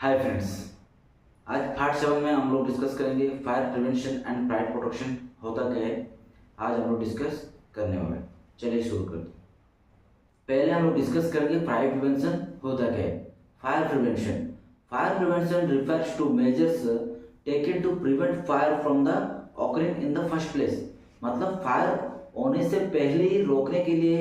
Hi friends, आज part 7 में हम लोग डिस्कस करेंगे fire prevention and fire protection होता क्या है। आज हम लोग डिस्कस करने वाले हैं। चलिए शुरू करते हैं। पहले हम लोग डिस्कस करेंगे फायर प्रिवेंशन होता क्या है। Fire prevention refers to measures taken to prevent fire from the occurring in the first place. मतलब फायर होने से पहले ही रोकने के लिए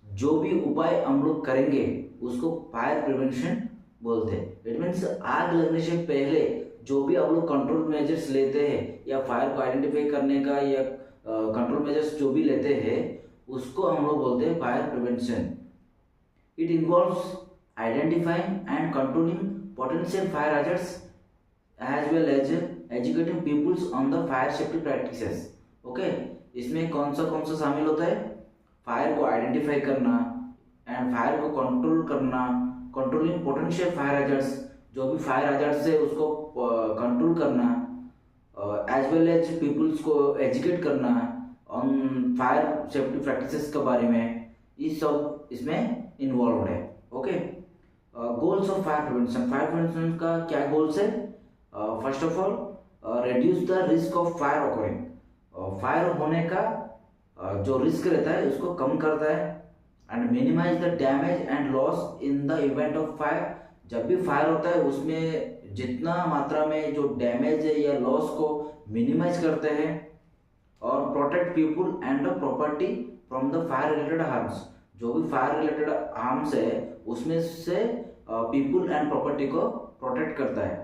जो भी उपाय हम लोग करेंगे उसको फायर प्रिवेंशन बोलते हैं। इट मीन्स आग लगने से पहले जो भी आप लोग कंट्रोल मेजर्स लेते हैं या फायर को आइडेंटिफाई करने का या कंट्रोल मेजर्स जो भी लेते हैं उसको हम लोग बोलते हैं fire prevention. It involves identifying and controlling potential fire hazards as well as educating peoples on the fire safety practices. Okay, इसमें कौन सा शामिल होता है? फायर को आइडेंटिफाई करना एंड फायर को कंट्रोल करना, कंट्रोलिंग पोटेंशियल फायर हैजर्ड्स, जो भी फायर हैजर्ड्स है उसको कंट्रोल करना, एज वेल एज पीपुल्स को एजुकेट करना ऑन फायर सेफ्टी प्रैक्टिसेस के बारे में। ये सब इसमें इन्वॉल्व है। Okay, goals of fire prevention का क्या गोल्स है? First of all reduce the risk of fire occurring. Fire होने का जो रिस्क रहता है उसको कम करता है and minimize the damage and loss in the event of fire. जब भी फायर होता है उसमें जितना मात्रा में जो डैमेज है या लॉस को मिनिमाइज करते हैं और protect people and the property from the fire related harms. जो भी फायर रिलेटेड हार्म्स है उसमें से पीपुल एंड प्रॉपर्टी को प्रोटेक्ट करता है।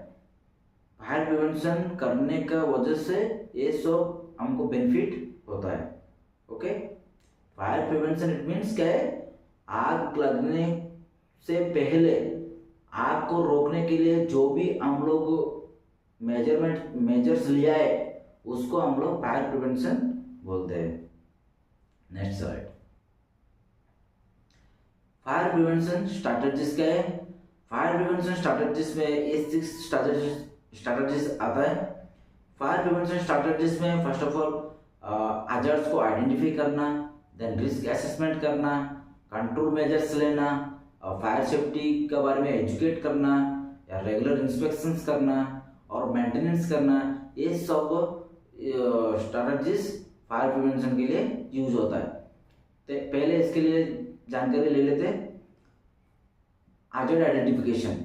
फायर प्रिवेंशन करने का वजह से ये सब हमको बेनिफिट होता है। Okay, fire prevention it means क्या है? आग लगने से पहले आग को रोकने के लिए जो भी हम लोग मेजर्स लिया है उसको हम लोग फायर प्रिवेंशन बोलते हैं। Next slide. Fire prevention strategies क्या है? फायर प्रिवेंशन स्ट्रैटेजीज में ये 6 स्ट्रैटेजीज आता है। फायर प्रिवेंशन स्ट्रैटेजीज में फर्स्ट ऑफ ऑल हैजर्ड्स को आइडेंटिफाई करना, देन रिस्क असेसमेंट करना, कंट्रोल मेजर्स लेना, फायर सेफ्टी के बारे में एजुकेट करना या रेगुलर इंस्पेक्शंस करना और मेंटेनेंस करना। ये सब स्ट्रैटेजीज फायर प्रिवेंशन के लिए यूज होता है। तो पहले इसके लिए जानकारी ले लेते हैं। Hazard identification,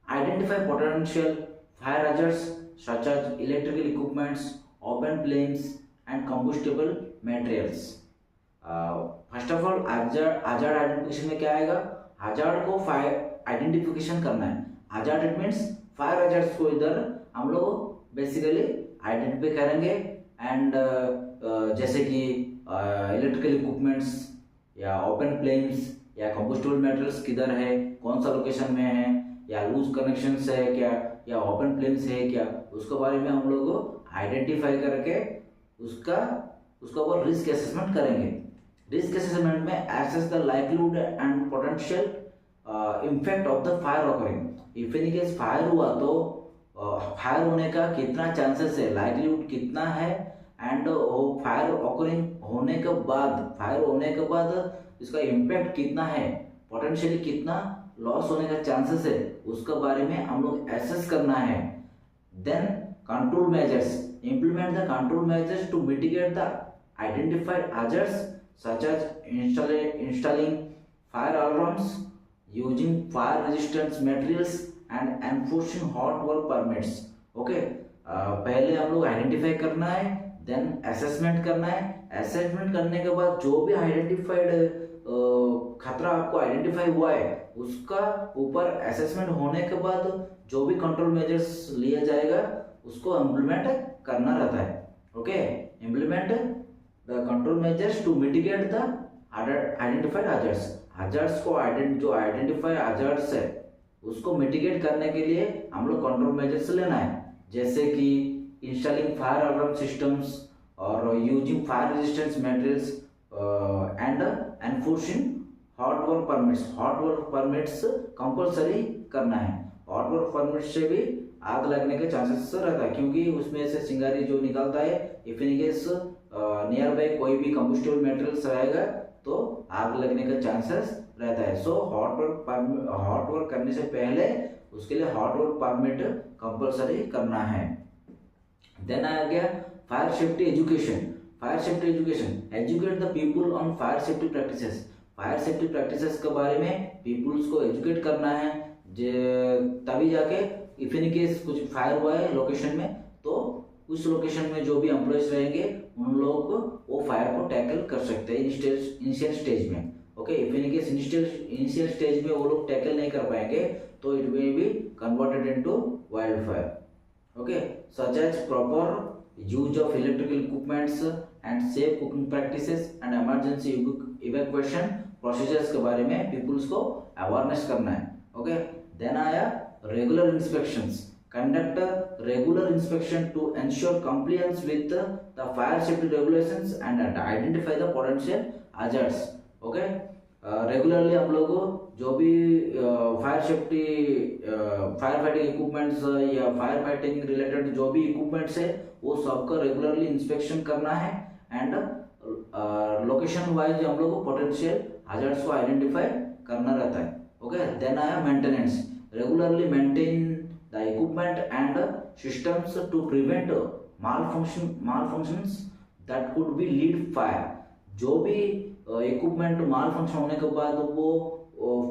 identify potential fire hazards such as electrical equipments, open flames and combustible materials. First of all hazard identification में क्या आएगा? hazard को फायर आइडेंटिफिकेशन करना है। hazard it means fire hazards को इधर हम लोग बेसिकली आइडेंटिफाई करेंगे एंड जैसे कि इलेक्ट्रिकल इक्विपमेंट्स या ओपन फ्लेम्स या कंबस्टिबल मटेरियल्स किधर है, कौन सा लोकेशन में है, या लूज कनेक्शंस है क्या या ओपन फ्लेम्स है क्या, उसके बारे में हम लोग आइडेंटिफाई करके उसका ऊपर रिस्क असेसमेंट करेंगे। रिस्क असेसमेंट में assess the livelihood and potential impact of the fire occurring. If in case fire हुआ तो फायर होने का कितना चांसेस है, लाइवलीहुड कितना है एंड फायर ऑकरिंग होने के बाद इसका इम्पैक्ट कितना है, पोटेंशियली कितना लॉस होने का चांसेस है, उसके बारे में हम लोग एसेस करना है। Then control measures, implement the control measures to mitigate the identified hazards such as installing fire alarms, using fire resistant materials and enforcing hot work permits. Okay, पहले हम लोग आइडेंटिफाई करना है, देन असेसमेंट करना है। Assessment करने के बाद जो भी आइडेंटिफाइड खतरा आपको आइडेंटिफाई हुआ है उसका ऊपर असेसमेंट होने के बाद जो भी कंट्रोल मेजर्स लिया जाएगा उसको इम्प्लीमेंट करना रहता है। Okay, implement the control measures to mitigate the identified hazards को जो आइडेंटिफाइड हैजर्ड्स है उसको मिटिगेट करने के लिए हम लोग कंट्रोल मेजर्स लेना है, जैसे कि इंस्टॉलिंग फायर अलार्म सिस्टम्स और using fire resistance materials and enforcing hot work permits. Hot work permits compulsory करना है। हॉट वर्क परमिट से भी आग लगने के चांसेस रहता है क्योंकि उसमें से चिंगारी जो निकलता है, if in case near by कोई भी कंबस्टिबल मटेरियल्स रहेगा तो आग लगने का चांसेस रहता है। सो हॉट वर्क करने से पहले उसके लिए हॉट रोड परमिट कंपलसरी करना है। देन आ गया fire safety education. Fire safety education, educate the people on fire safety practices. Fire safety practices के बारे में पीपुल्स को एजुकेट करना है, तभी जाके इफ इन केस कुछ फायर हुआ है लोकेशन में, तो उस लोकेशन में जो भी एम्प्लॉयज रहेंगे उन लोगों को वो फायर को टैकल कर सकते हैं इनिशियल स्टेज में। Okay, if in case initial stage में वो लोग टैकल नहीं कर पाएंगे तो it will be converted into wild fire. Okay, such as proper use of electrical equipments and safe cooking practices and emergency evacuation procedures के बारे में पीपुल्स को अवेयरनेस करना है। ओके, देन आया regular inspections. Conduct regular inspection to ensure compliance with the fire safety regulations and identify the potential hazards. Okay, regularly हम लोग जो भी fire safety fire fighting equipments या फायर फाइटिंग रिलेटेड जो भी इक्विपमेंट्स है वो सबका रेगुलरली इंस्पेक्शन करना है एंड लोकेशन वाइज हम लोग को पोटेंशियल हैजर्ड्स को आइडेंटिफाई करना रहता है। ओके, देन आया maintenance. Regularly maintain the equipment and systems to prevent malfunctions that could be lead fire. जो भी इक्विपमेंट माल फंक्शन होने के बाद वो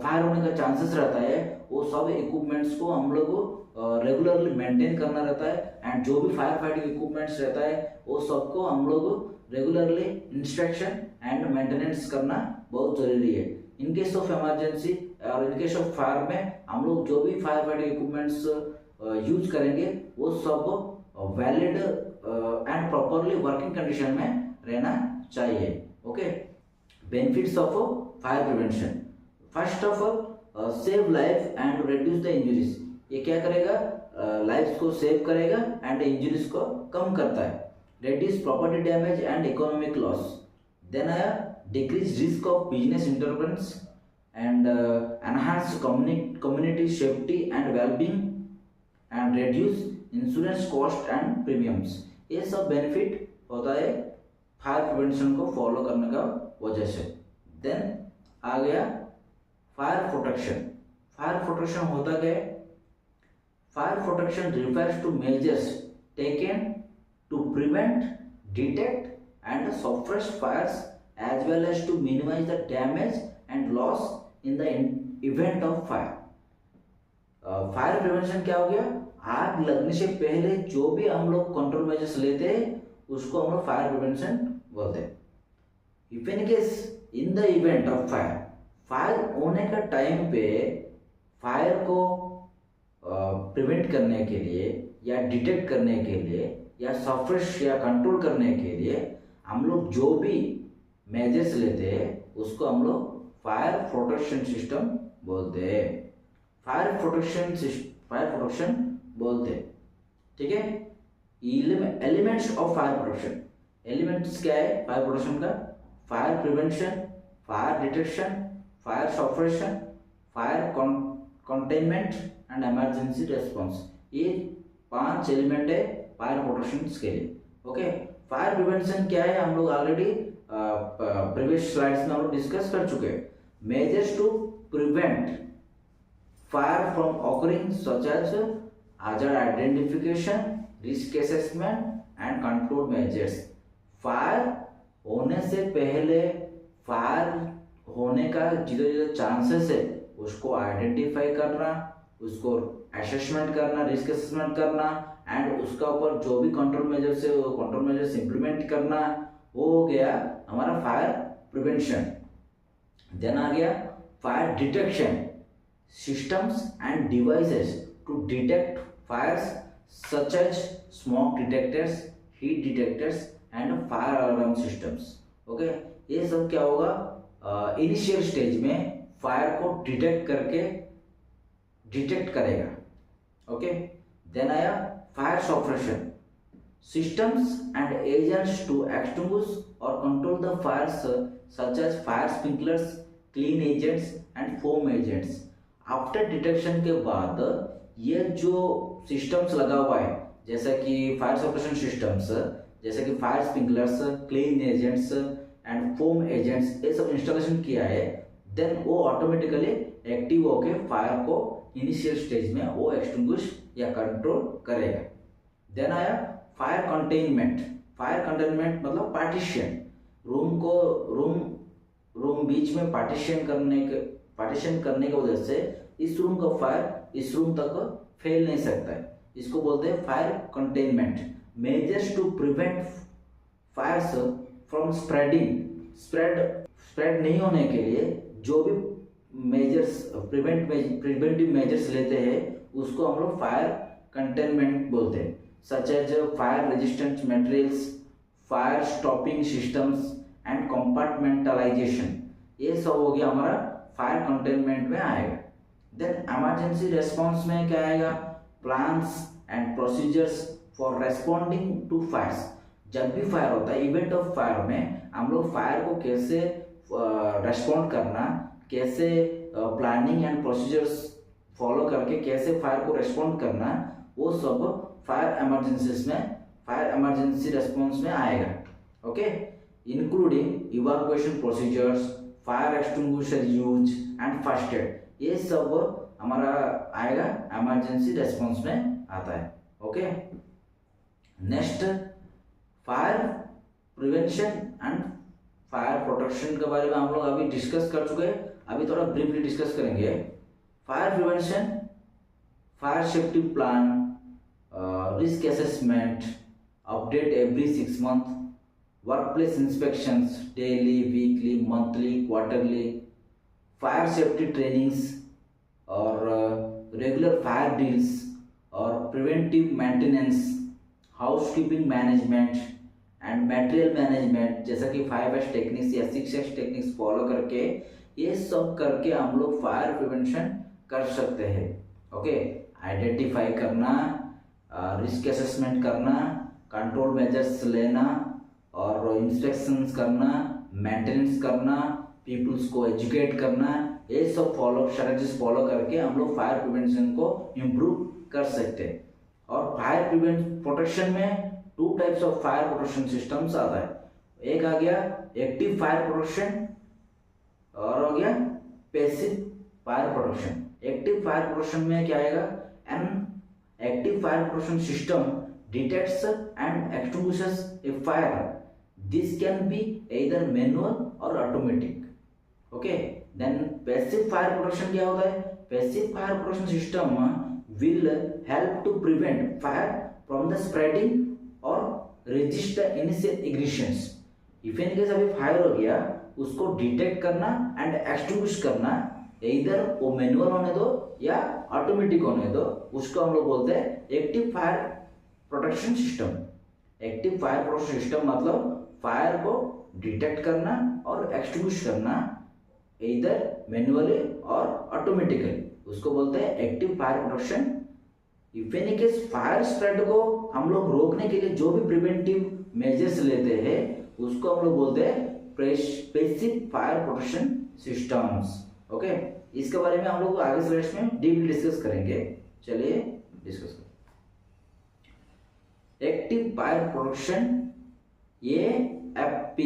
फायर होने का चांसेस रहता है, वो सब इक्विपमेंट्स को हम लोग रेगुलरली मेंटेन करना रहता है एंड जो भी फायर फाइटिंग इक्विपमेंट्स रहता है वो सबको हम लोग रेगुलरली इंस्ट्रक्शन एंड मेंटेनेंस करना बहुत जरूरी है। इन केस ऑफ इमरजेंसी और इन केस ऑफ फायर में हम लोग जो भी फायर फाइटिंग इक्विपमेंट्स यूज करेंगे वो सब valid and properly working condition में रहना चाहिए। Okay, benefits of fire prevention. First of all save life and reduce the injuries. ये क्या करेगा, लाइफ को सेव करेगा एंड इंजरीज को कम करता है। Reduce property damage and economic loss. Then आया decrease risk of business interference and enhance community safety and wellbeing and reduce insurance cost and premiums. ये सब बेनिफिट होता है फायर प्रिवेंशन को फॉलो करने का वजह से। देन आ गया फायर प्रोटेक्शन। फायर प्रोटेक्शन होता क्या है? Fire protection refers to measures taken to prevent, detect and suppress fires as well as to minimize the damage and loss in the event of fire. Fire prevention क्या हो गया? आग लगने से पहले जो भी हम लोग कंट्रोल मेजर्स लेते हैं उसको हम लोग फायर प्रिवेंशन बोलते हैं। If in case in the event of fire, fire होने का टाइम पे फायर को प्रिवेंट करने के लिए या डिटेक्ट करने के लिए या सप्रेस या कंट्रोल करने के लिए हम लोग जो भी मेजर्स लेते हैं उसको हम लोग फायर प्रोटेक्शन सिस्टम बोलते हैं। फायर प्रोटेक्शन बोलते हैं। ठीक है, elements of fire protection. Elements क्या है फायर प्रोटेक्शन का? Fire prevention, fire detection, fire suppression, fire containment and emergency response. ये 5 एलिमेंट है फायर प्रोटेक्शन के लिए। ओके, फायर प्रिवेंशन क्या है हम लोग ऑलरेडी प्रीवियस स्लाइड्स में हम लोग डिस्कस कर चुके हैं। Measures to prevent fire from occurring such as hazard identification, risk assessment and control measures। Fire होने से पहले फायर होने का जितने चांसेस है उसको आइडेंटिफाई करना, उसको असेसमेंट करना, रिस्क असेसमेंट करना एंड उसका ऊपर जो भी कंट्रोल मेजर्स है वो कंट्रोल मेजर्स इंप्लीमेंट करना, वो हो गया हमारा फायर प्रिवेंशन। देन आ गया fire detection. Systems and devices to detect fires such as smoke detectors, heat detectors and fire alarm systems। Okay, ये सब क्या होगा? इनिशियल स्टेज में फायर को डिटेक्ट करेगा। ओके, देन आया fire suppression. Systems and agents to extinguish or control the fires such as fire sprinklers, clean agents and foam agents. After detection के बाद ये जो सिस्टम्स लगा हुआ है जैसे कि फायर सप्रेशन सिस्टम्स, जैसे कि fire sprinklers, clean agents and foam agents, ये सब इंस्टॉलेशन किया है, देन वो ऑटोमेटिकली एक्टिव होके फायर को इनिशियल स्टेज में वो एक्सटिंग्विश या कंट्रोल करेगा। देन आया फायर कंटेनमेंट। फायर कंटेनमेंट मतलब पार्टीशन, रूम बीच में पार्टीशन करने की वजह से इस रूम का फायर इस रूम तक फैल नहीं सकता है, इसको बोलते हैं fire containment. Measures to prevent fires from spread नहीं होने के लिए जो भी मेजर्स प्रिवेंटिव मेजर्स लेते हैं उसको हम लोग फायर कंटेनमेंट बोलते हैं, such as fire resistant materials, fire stopping systems and compartmentalization. ये सब हो गया हमारा फायर कंटेनमेंट में आएगा। देन इमरजेंसी रेस्पॉन्स में क्या आएगा, plans and procedures for responding to fires. जब भी फायर होता है, इवेंट ऑफ फायर में हम लोग फायर को कैसे रेस्पॉन्ड करना, कैसे प्लानिंग एंड प्रोसीजर्स फॉलो करके कैसे फायर को रेस्पॉन्ड करना, वो सब फायर इमरजेंसी रेस्पॉन्स में आएगा। Okay, including evacuation procedures, fire extinguisher use and first aid, ये सब हमारा आएगा इमरजेंसी रेस्पॉन्स में आता है। Okay, next fire prevention and fire protection के बारे में हम लोग अभी डिस्कस कर चुके हैं, अभी थोड़ा ब्रीफली डिस्कस करेंगे। Fire prevention, fire safety plan, risk assessment, update every 6 months, workplace inspections daily, weekly, monthly, quarterly, fire safety trainings और रेगुलर फायर ड्रिल्स और preventive maintenance, housekeeping management and material management, जैसा कि 5S techniques या 6S techniques follow करके ये सब करके हम लोग फायर प्रिवेंशन कर सकते हैं। ओके, आइडेंटिफाई करना, रिस्क असेसमेंट करना, कंट्रोल मेजर्स लेना और इंस्पेक्शंस करना, मेंटेनेंस करना, पीपल्स को एजुकेट करना, ये सब स्ट्रेटजीज फॉलो करके हम लोग फायर प्रिवेंशन को इम्प्रूव कर सकते हैं। और फायर प्रोटेक्शन में 2 types of fire protection systems आता है। एक आ गया एक्टिव फायर प्रोटेक्शन और हो गया passive fire protection. Active fire protection में क्या आएगा, an active fire protection system detects and extinguishes a fire, this can be either manual or automatic. Okay, then passive fire protection क्या होता है, passive fire protection system will help to prevent fire from the spreading or resist the initial ignitions। if in case अभी fire हो गया, उसको detect करना and extinguish करना, इधर वो मैनुअल होने दो या ऑटोमेटिक होने दो, उसको हम लोग बोलते हैं active fire protection system. Active fire protection system मतलब फायर को डिटेक्ट करना और एक्सटिंग्विश करना इधर मैनुअली और ऑटोमेटिकली, उसको बोलते हैं active fire protection. If any case fire spread को हम लोग रोकने के लिए जो भी प्रिवेंटिव मेजर्स लेते हैं उसको हम लोग बोलते हैं passive fire protection systems. Okay, इसके बारे में हम लोग आगे स्लाइड्स में डीपली डिस्कस करेंगे। चलिए डिस्कस करें। एक्टिव फायर प्रोटेक्शन, AFP,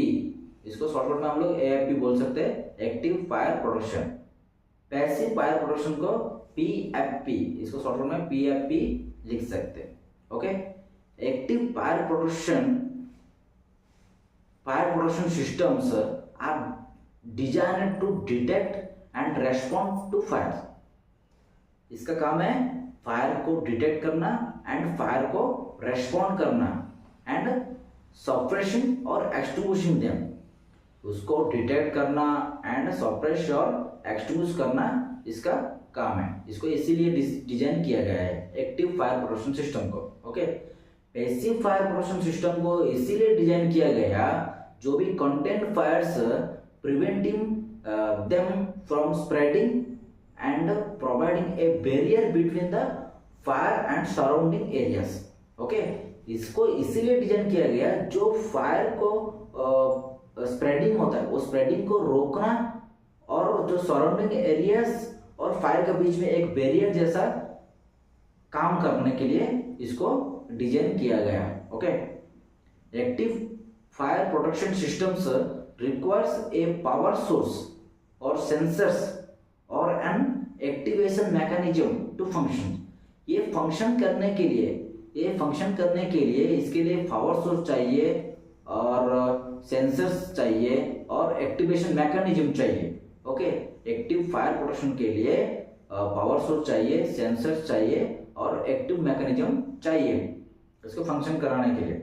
इसको शॉर्टकट में हम लोग AFP बोल सकते हैं, active fire protection. Passive fire protection को PFP, इसको शॉर्टकट में PFP लिख सकते हैं। Okay, active fire protection systems are designed to detect and respond to fire। इसका काम है फायर को डिटेक्ट करना एंड फायर को रेस्पॉन्ड करना एंड सप्रेशन और एक्सटिंग्विशिंग देम। उसको डिटेक्ट करना एंड सप्रेस और एक्सटिंग्विश करना इसका काम है। इसको इसीलिए डिजाइन किया गया है एक्टिव फायर प्रोटेक्शन सिस्टम को। Okay, passive fire protection system को इसीलिए डिजाइन किया गया जो भी content fires preventing them from spreading and providing a barrier between the fire and surrounding areas. Okay, इसको इसीलिए डिजाइन किया गया जो फायर को स्प्रेडिंग होता है वो स्प्रेडिंग को रोकना और जो सराउंडिंग एरियाज और फायर के बीच में एक बैरियर जैसा काम करने के लिए इसको डिजाइन किया गया। Okay, active fire protection systems requires a power source और सेंसर्स और an activation mechanism to function. ये फंक्शन करने के लिए इसके लिए पावर सोर्स चाहिए और सेंसर्स चाहिए और एक्टिवेशन मैकेनिज्म चाहिए। ओके, एक्टिव फायर प्रोटेक्शन के लिए पावर सोर्स चाहिए, सेंसर्स चाहिए और एक्टिव मैकेनिज्म चाहिए इसको फंक्शन कराने के लिए।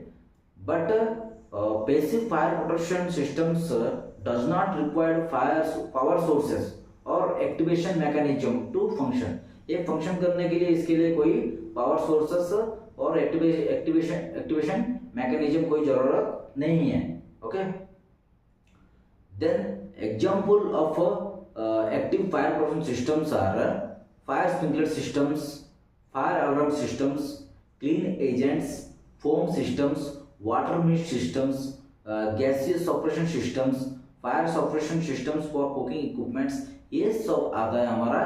But passive fire protection systems does not require power sources और एक्टिवेशन मैकेनिज्म टू फंक्शन। ये फंक्शन करने के लिए इसके लिए कोई पावर सोर्सेस और एक्टिवेशन मैकेनिज्म कोई जरूरत नहीं है। Okay, then example of active fire protection systems are fire sprinkler systems, fire alarm systems, clean agents, foam systems, water mist systems, gaseous operation systems, fire suppression systems for cooking equipments. ये सब आता है हमारा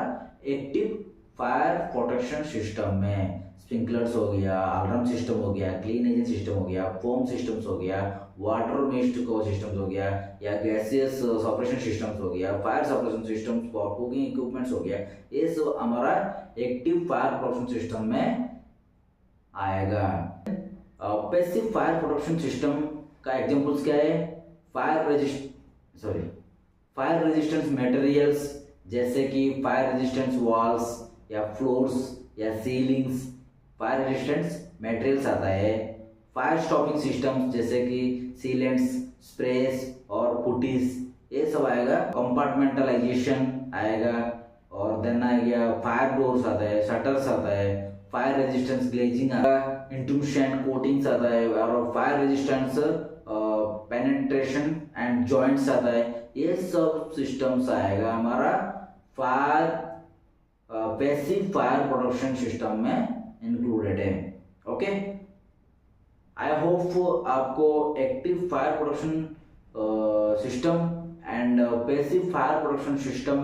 active fire protection system में। Sprinklers हो गया, alarm system हो गया, क्लीन एजेंट सिस्टम हो गया, फोम सिस्टम्स हो गया, वाटर मिस्ट को सिस्टम्स हो गया या गैसियस सप्रेशन सिस्टम्स हो गया, fire suppression systems for cooking equipments हो गया। ये सब हमारा एक्टिव फायर प्रोटेक्शन सिस्टम में आएगा। पैसिव फायर प्रोटेक्शन सिस्टम का एग्जांपल्स क्या है? फायर रेजिस्टेंस मटेरियल्स जैसे कि फायर रेजिस्टेंस वॉल्स या फ्लोर्स या सीलिंग्स, फायर रेजिस्टेंस मटेरियल्स आता है। फायर स्टॉपिंग सिस्टम्स जैसे कि सीलेंट्स, स्प्रेस और पुटीज, ये सब आएगा। कंपार्टमेंटलाइजेशन आएगा और देन आ गया फायर डोर्स आता है, शटर्स आता है, फायर रेजिस्टेंस ग्लेजिंग आता है, इंट्रूशन कोटिंग्स आता है और fire resistance penetration and joints आता है। ये सब सिस्टम्स आएगा हमारा पैसिव फायर प्रोटेक्शन सिस्टम में इंक्लूडेड है। ओके, आई होप आपको active fire protection system and passive fire protection system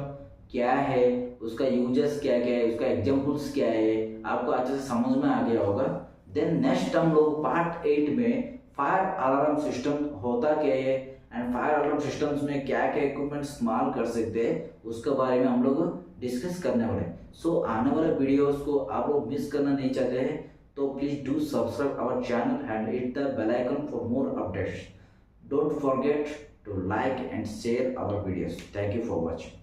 क्या है, उसका यूजेस क्या क्या है, उसका एग्जांपल्स क्या है, आपको अच्छे से समझ में आ गया होगा। देन नेक्स्ट हम लोग पार्ट 8 में फायर अलार्म सिस्टम होता क्या है एंड फायर अलार्म सिस्टम्स में क्या क्या इक्विपमेंट इस्तेमाल कर सकते हैं उसके बारे में हम लोग डिस्कस करने वाले। सो आने वाले वीडियोस को आप लोग मिस करना नहीं चाहते हैं तो please do subscribe our channel and hit the bell icon for more updates. Don't forget to like and share our videos. Thank you for watching.